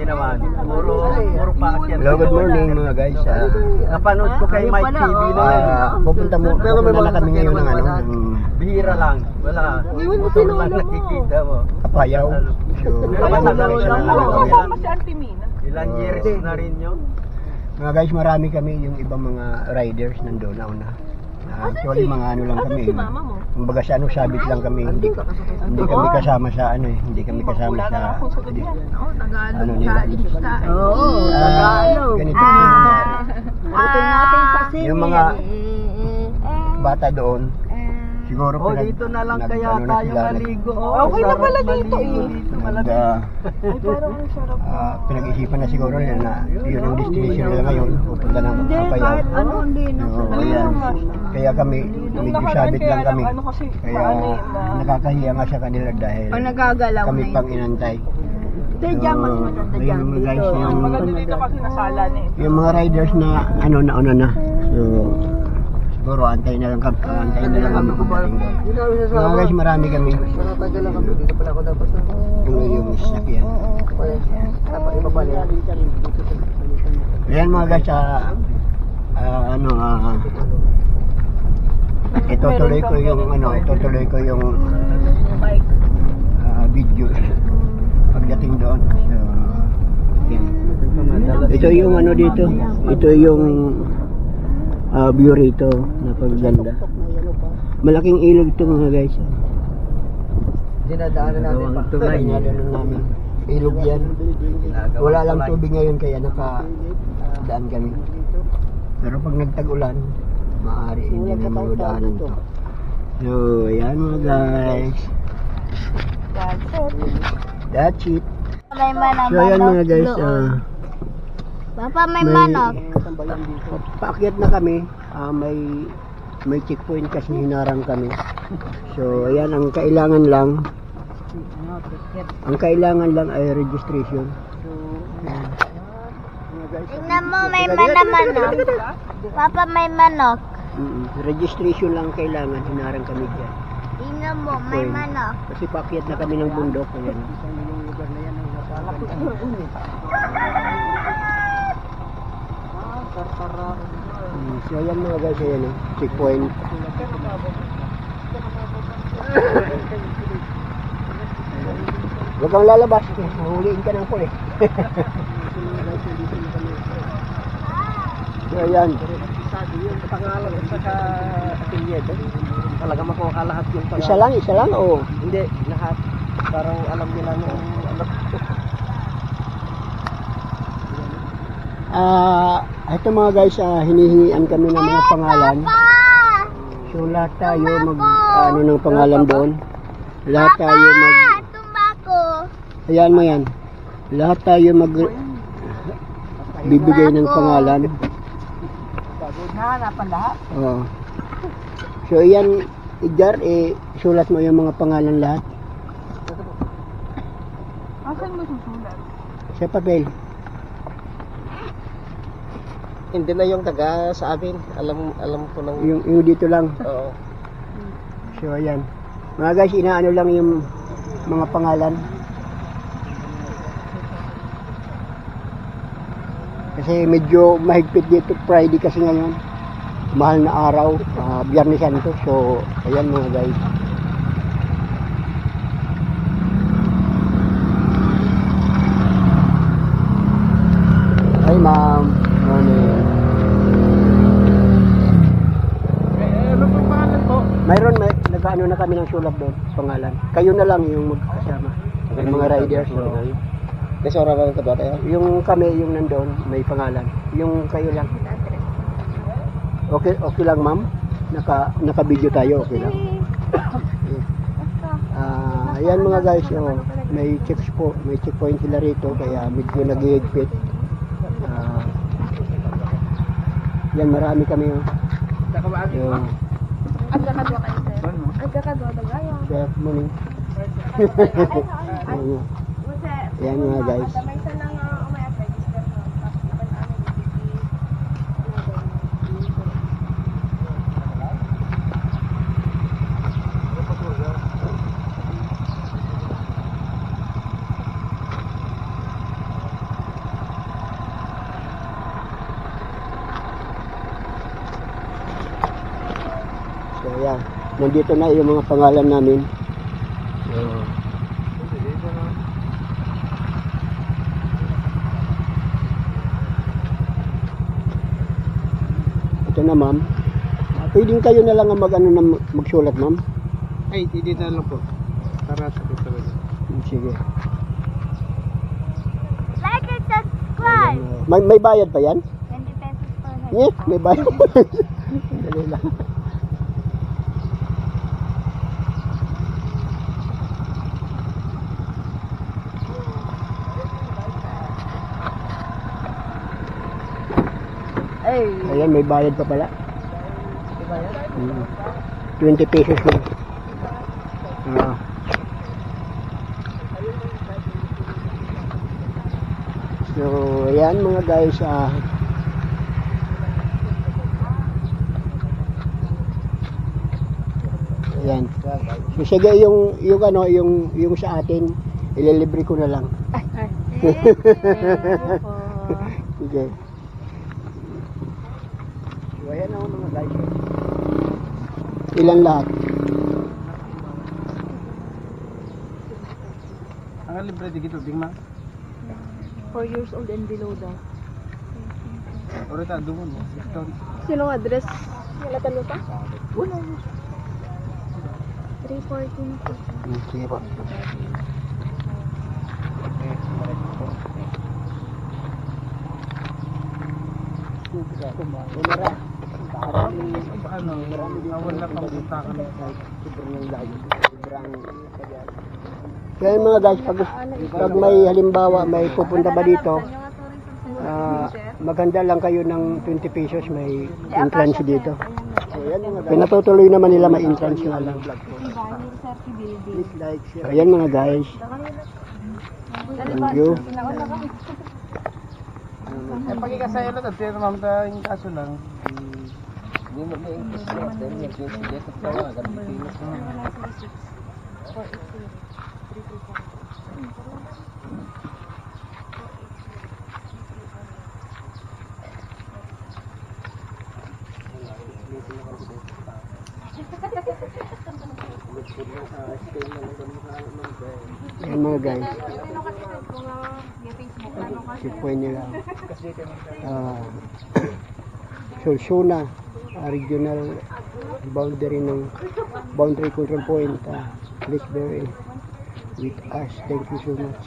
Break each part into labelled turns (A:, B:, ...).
A: naman. Puro paakyat.
B: Hello, good morning mga guys.
A: Napanood ko kay Mike TV na
B: Pupunta na kami ngayon ng ano,
A: bihira lang. Wala. Motor lang nakikita mo.
B: Apayaw. So,
A: ilang years na rin yun.
B: mga guys, marami kami, yung ibang mga riders nandoon na una. Actually mga ano lang kami. Kumbaga sa ano, sabit lang kami. Hindi kami kasama sa ano eh. Hindi kami kasama sa ano nila. Ganito yung mga bata doon. Siguro
A: dito na lang kaya tayo maligo.
C: Okay na pala dito eh.
B: Pinag-isipan na siguro nila na yun ang destination nila ngayon. Pupunta ng Apayaw. Kaya kami, medyo sabit lang kami. Kaya nakakahiya nga sa kanila dahil kami pang inantay. Yung mga guys, yung mga riders na ano nauna na. So, siguro antay na lang kami kumating doon. Mga guys, marami kami. Yung sakyan. Ayan mga guys, itutuloy ko yung video pagdating doon. So, yan. Ito yung ano dito. Ito yung view rito, napaganda. Malaking ilog ito mga guys.
A: Dinadaanan namin.
B: Ilog yan. Wala lang tubig ngayon kaya nakadaan kami. Pero pag nagtag-ulan, maaari hindi na magdaanan to. So, ayan mga guys. That's it. So, ayan mga guys.
C: Papa, may manok.
B: Paakyat na kami. May checkpoint kasi hinarang kami. So, ayan ang kailangan lang. Ang kailangan lang ay registration.
C: Tingnan mo, may manok. Papa, may manok.
B: Registration lang kailangan. Hinarang kami dyan.
C: Tingnan mo, may manok.
B: Kasi paakyat na kami ng bundok. Ayan. So ayan mga guys, ayan o, checkpoint. Huwag kang lalabas, mahuliin ka ng pulis. So ayan.
A: Pangalan sa ka-affiliate. Talaga makuha lahat yung
B: Isa lang o?
A: Hindi, lahat. Parang alam nila nung
B: ito mga guys, hinihingian kami ng mga pangalan. So lahat tayo ano ng pangalan doon. Lahat tayo ayan mo yan. Lahat tayo bibigay ng pangalan.
C: Hanapan lahat?
B: Oo. So yan, Edgar, sulat mo yung mga pangalan lahat.
C: Asan mo susulat?
B: Sa papel.
A: hindi na yung taga sa amin. Alam ko nang
B: Yung dito lang.
A: oo.
B: So ayan. Mga guys, inaano lang yung mga pangalan. Kasi medyo mahigpit dito Friday kasi ngayon. Mahal na araw, Biyernes Santo. So ayan mga guys. Ay ma'am.
A: Ano pong pangalan po?
B: Mayroon, nag-ano na kami ng sulat doon, pangalan. Kayo na lang yung magkasama. Yung mga riders. So,
A: Kasi oras lang ito ba tayo?
B: yung kami, yung nandoon, may pangalan. Yung kayo lang. Okay lang ma'am? Naka-video tayo, okay lang. Ayan mga guys, may checkpoint sila rito, kaya medyo nag-iigpit. Yan, marami kami.
C: Agkakadwa kayo sir. Agkakadwa dagayan.
B: Chef morning. Yan mga guys. nandito na yung mga pangalan namin. So, ito na ma'am. Pwedeng kayo na lang ang magsulat ma'am.
A: Ay, hindi na lang po. Para sa talaga.
B: Sige.
C: Like and subscribe.
B: May bayad pa yan?
C: 20 pesos per head.
B: Yeah, may bayad. Dali lang.
A: Ay!
B: Ayan, may bayad pa pala.
A: Diba yan?
B: 20 pesos lang. So, ayan mga guys, ayan. So, sige, yung sa atin, ililibre ko na lang. Sige. So, ayan ako mga guys. Ilan lahat?
A: Ang libre di gitu, Bing Ma.
D: 4 years old and below daw.
A: Orita, doon mo.
D: Sinong address? Nalatan mo pa?
A: Wala.
D: 314 po.
B: Sige po.
A: Ano, nawala ka punta ka na.
B: Kaya mga guys, pag may halimbawa, may pupunta ba dito, maganda lang kayo ng 20 pesos, may entrance dito. Pinatutuloy naman nila, may entrance nga lang. So, ayan mga guys. Thank you.
A: Eh, pagkikasayo na, tayo naman tayong kaso lang. Hindi mo na yung kaso lang. Dahil yung dito pa lang, agad pilos na.
B: Ayan mga guys. Checkpoint nila. Solsona, regional boundary ng boundary control point. Please bear with us. Thank you so much.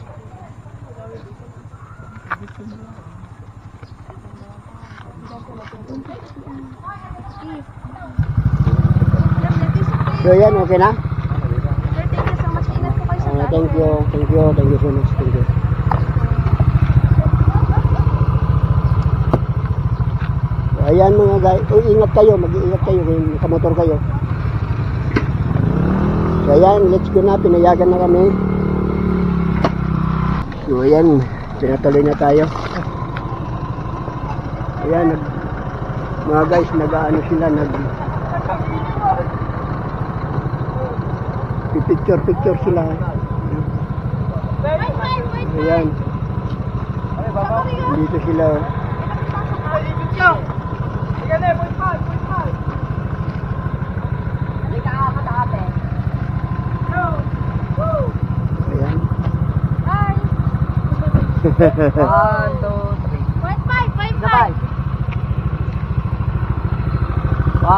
B: So yan, okay na?
D: Thank you so much. Ingat po kayo sa
B: Thank you so much. Thank you. So, ayan mga guys, ingat kayo, mag-iingat kayo kung nakamotor kayo. So ayan, let's go na, pinayagan na kami. So ayan, pinatuloy na tayo. Ayan, mga guys, nag-ano sila, picture sila. Ayan. Dito sila. Ayan.
C: Hi.
A: 1, 2, 3.
C: 1.5.
A: 1, 2,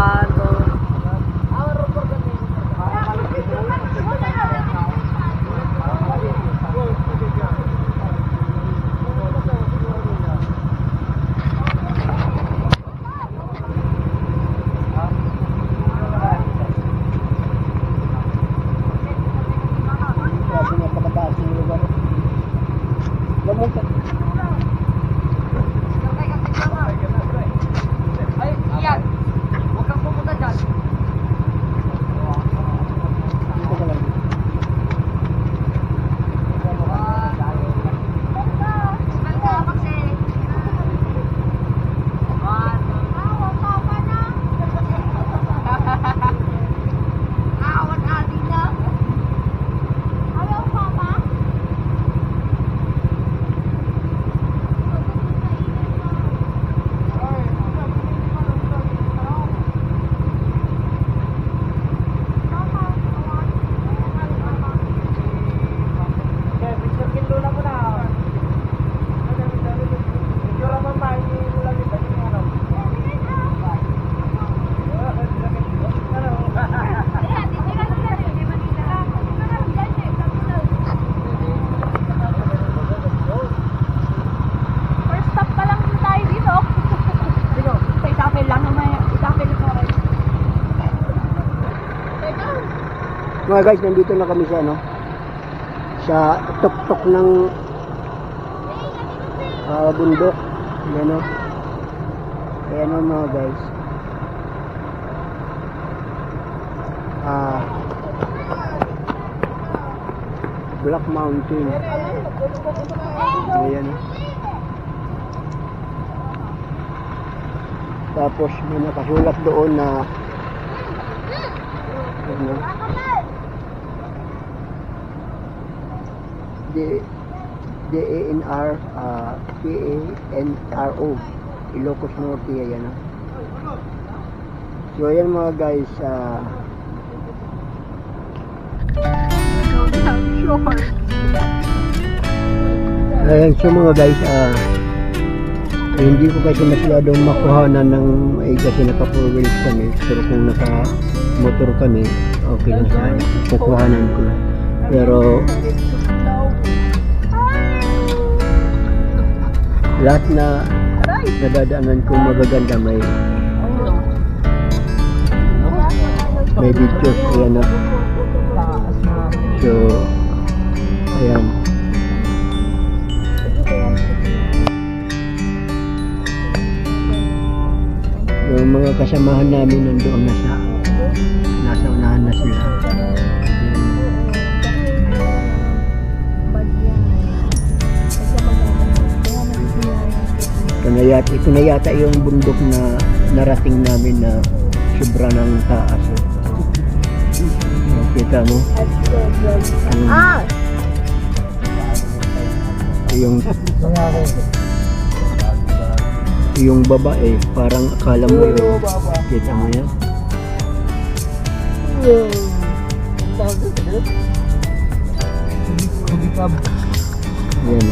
B: Mga guys, nandito na kami sa ano, sa tuktok ng bundok. Ayan o. Ayan o mga guys. Black Mountain. Ayan o. Tapos may nakasulat doon na ano, DANR PANRO Ilocos Norte. Ayan o. So ayan mga guys, ayan, so mga guys, hindi ko kasi masyadong makuhanan ng kasi naka 4 wheels kami, pero kung naka motor kami okay lang sa akin, kukuhanan ko lang. Pero lahat na nadadaanan kong magaganda may videos. Ayan na. So ayan, yung mga kasamahan namin nandoon nasa unahan na sila. Ito na yata yung bundok na narating namin na sobra ng taas. Kita mo? Yung babae, parang akala mo yun. Kita mo yan? Yan.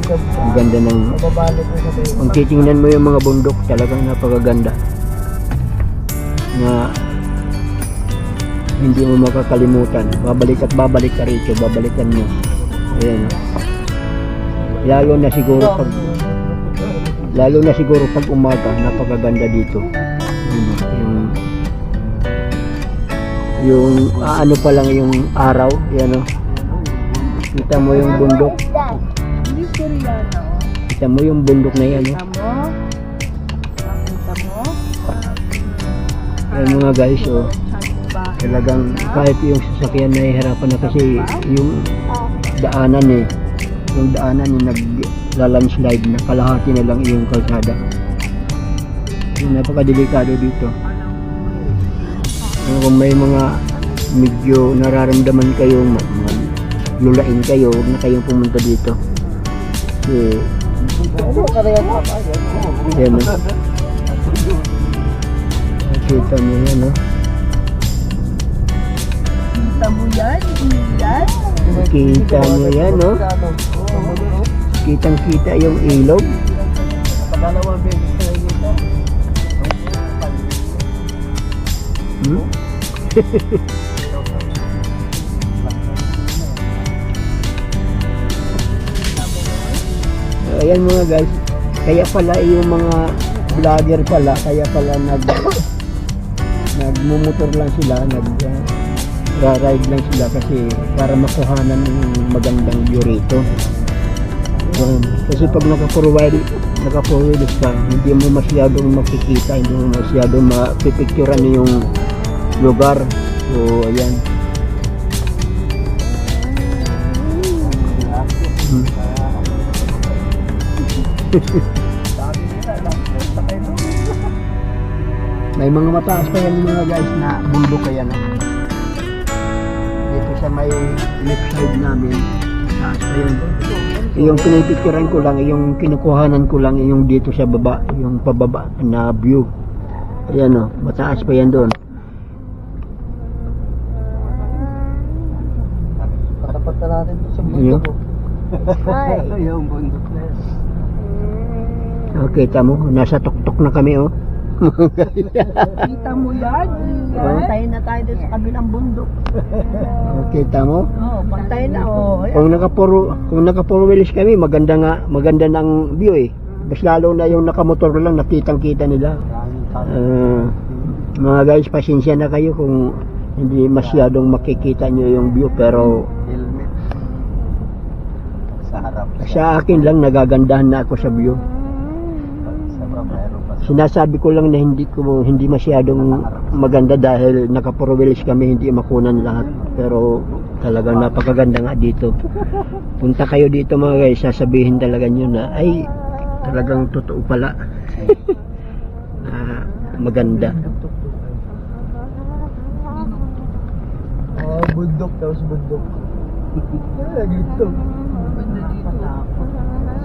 B: Ang ganda ng... Kung titingnan mo yung mga bundok, talagang napakaganda. Na hindi mo makakalimutan. Babalik at babalik ka rito, babalikan mo. Ayan. Lalo na siguro pag umaga, napakaganda dito. Yung ano pa lang yung araw, yan o. Kita mo yung bundok. Kita mo yung bundok na yan o. Ayan mga guys, o. Talagang kahit yung sasakyan na hihirapan na kasi yung daanan yung daanan naglalandslide na, kalahati na lang yung kalsada. Yung napakadelikado dito. Kung may mga medyo nararamdaman kayong lulain kayo, huwag na kayong pumunta dito. Kasi yan o. Kita mo yan o. Kita mo yan o. Kitang kita yung ilog. Ayan mga guys, kaya pala yung mga vlogger pala, kaya pala nagmumotor lang sila, ride lang sila kasi para makuhanan ng magandang view rito. Kasi pag naka-4 wheels ka, hindi mo masyadong makikita, hindi mo masyadong mapipicturean yung lugar. So ayan. May mga mataas pa yan mga guys na bundok kaya na. Dito sa may left side namin, taas pa yun. Yung pinipicturean ko lang, yung kinukuhanan ko lang yung dito sa baba, yung pababa na view. Ayan o, mataas pa yan doon.
A: Katapat na natin sa bundok. Yung bundok na yan.
B: Okay, tamo, nasa tuktok na kami oh.
D: Kita mo yan? Pantay na tayo doon sa kabilang bundok.
B: Okay, tamo.
D: Pantay na
B: Kung naka-4 wheels kami, maganda ng view eh. Mas lalo na yung nakamotor lang, nakitang-kita nila. Mga guys, pasensya na kayo kung hindi masyadong makikita nyo yung view, pero
A: Helmet. Sa harap.
B: sa akin lang nagagandahan na ako sa view.
A: Sa baba, mayroon pa.
B: Sinasabi ko lang na hindi masyadong maganda dahil naka-4 kami, hindi makunan lahat. Pero talagang napakaganda nga dito. Punta kayo dito mga guys, sasabihin talaga nyo na ay talagang totoo pala. Maganda.
A: Oh, bundok, tapos bundok. Dito.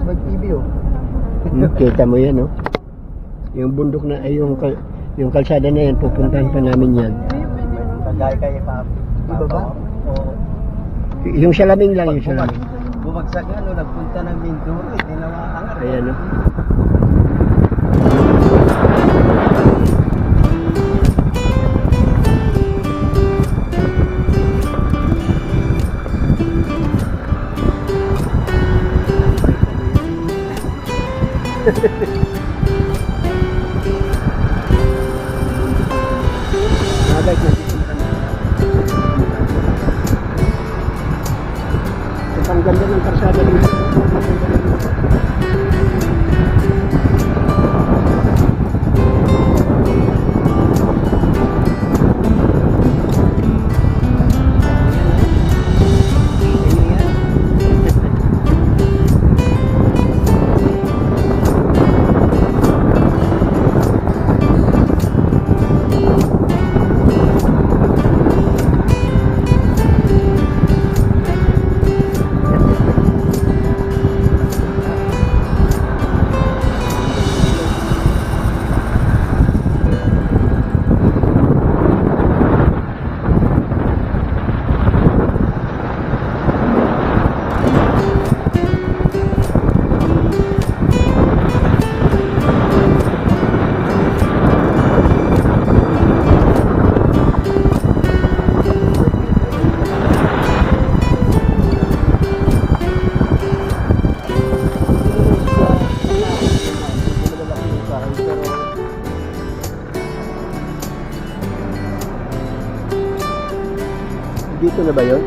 A: Mag-TV oh.
B: Kita mo yan, no? Yung bundok na, ay yung kalsada na yan, pupuntahan pa namin yan.
A: Kagaya kayo pa. Iba ba? Oo.
B: Yung salaming lang, yung salaming.
A: Bumagsak nga, no, nagpunta ng Mindoro, tinawakan.
B: Ayan, no? Guys, ang ganda ng karsada dito. Dito na ba yun?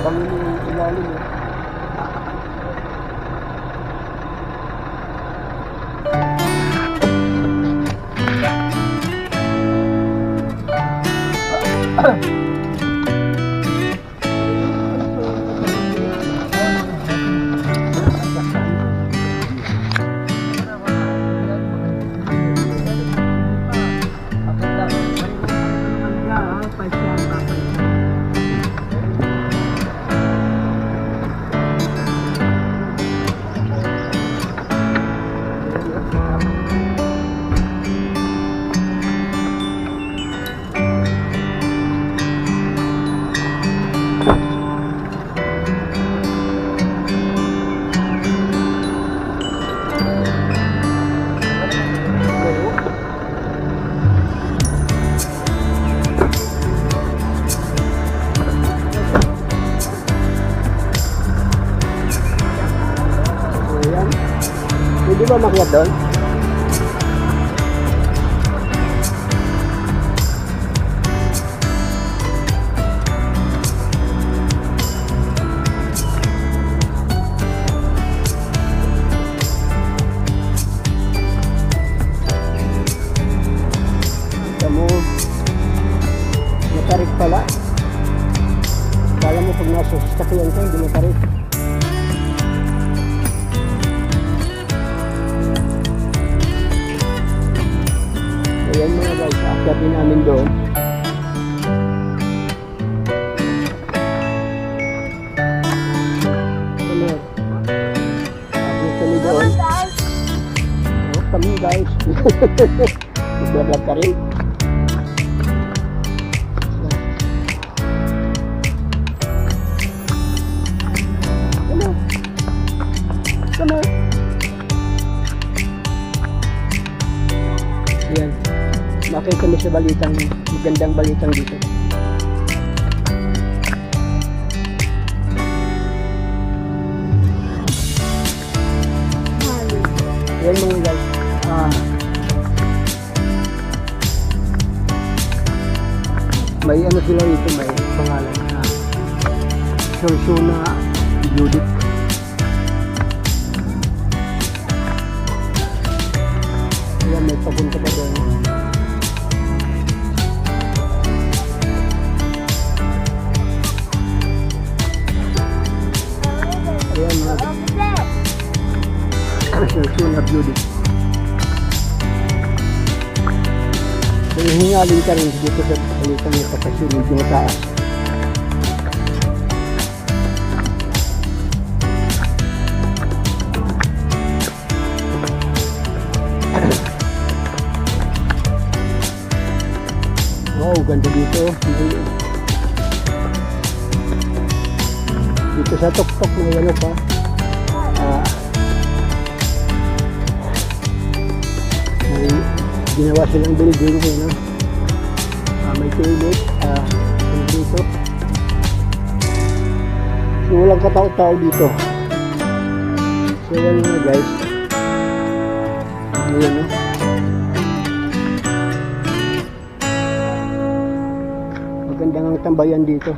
B: Bangin yung ilalim eh. Pwede ba makiat doon? Kamu matarik pala. Kala mo pag nasa sasakyan ka, hindi matarik. Ayan mga guys, akyatin namin doon. Akyat kami doon. Oh, kami guys. Vlog ka rin. Ano? Ano? Ayan. Makita kami sa balitang, magandang balitang dito. Ayan mga guys. May ano sila dito, may pangalan na Sorsona Judith. Ayan, may papunta pa doon. Ayan mga Sorsona Judith. So, hingalin ka rin dito sa palitan ng kapasunod yung taas. Wow, ganda dito. Dito sa tuktok na ano pa. May ginawa silang building no? May toilet dito. So walang katao-tao dito. So yan nga guys. Ayan no. Maganda ng tambayan dito.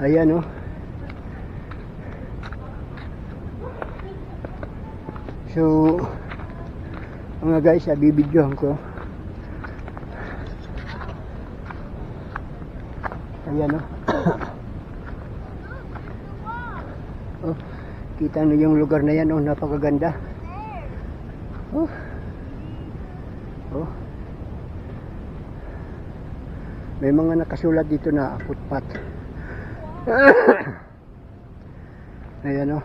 B: Ayan no. So mga guys, bibidyohan ko. Ayan o. Oh, kita nyo yung lugar na yan, oh, napakaganda. Oh. Oh. May mga nakasulat dito na footpath. Ayan o.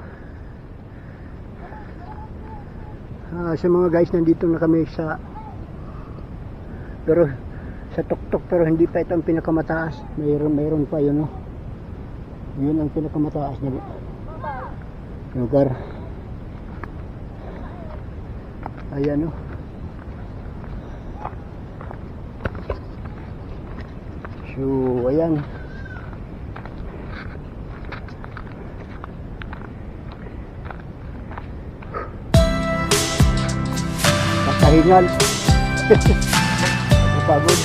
B: Sa mga guys, nandito na kami sa tuktok, pero hindi pa ito ang pinakamataas. Mayroon pa yun, no? Yun ang pinakamataas na lugar. Ayan, no? So, ayan. Pahingal. Pagod.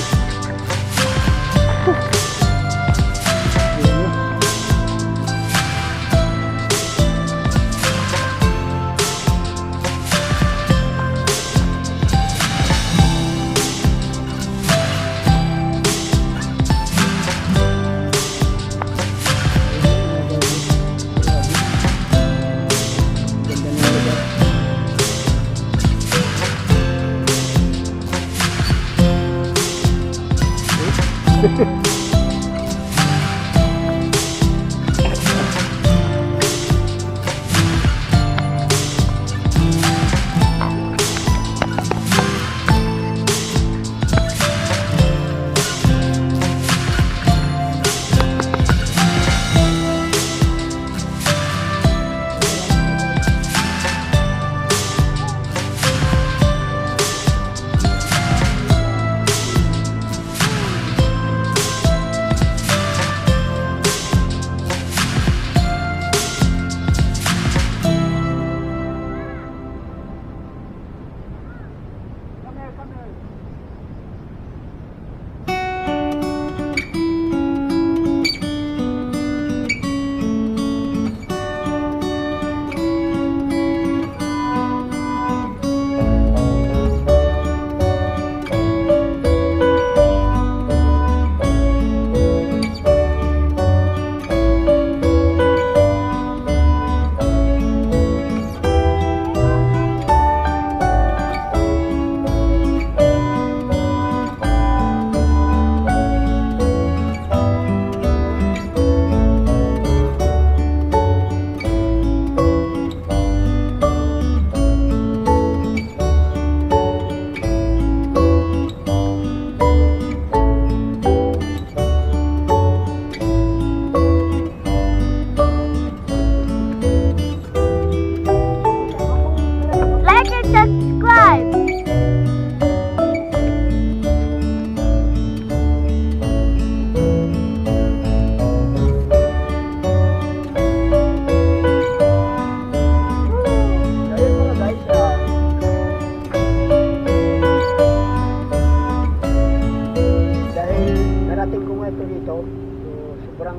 B: narating ko nga ito dito, so, sobrang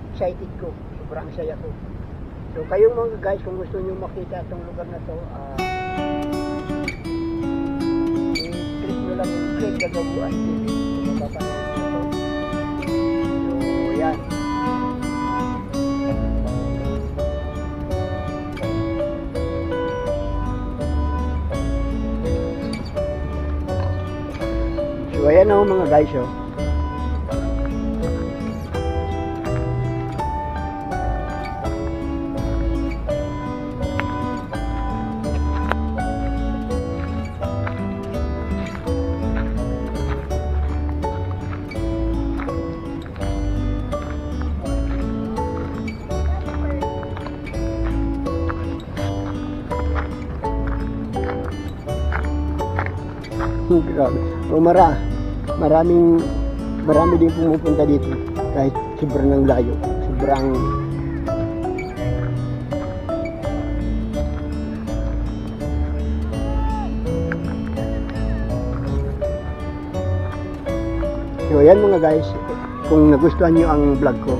B: excited ko, sobrang saya ko. So kayong mga guys, kung gusto nyo makita itong lugar na to, i-click nyo lang yung Craig Kagabuan TV kung mapapanood nyo to. So yan. So ayan o mga guys o. Grabe. O marami din pumupunta dito kahit sobrang layo. Sobrang So yan mga guys, kung nagustuhan nyo ang vlog ko,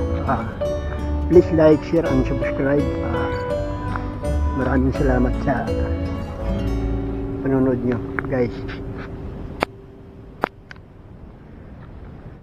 B: please like, share, and subscribe. Maraming salamat sa panonood nyo guys.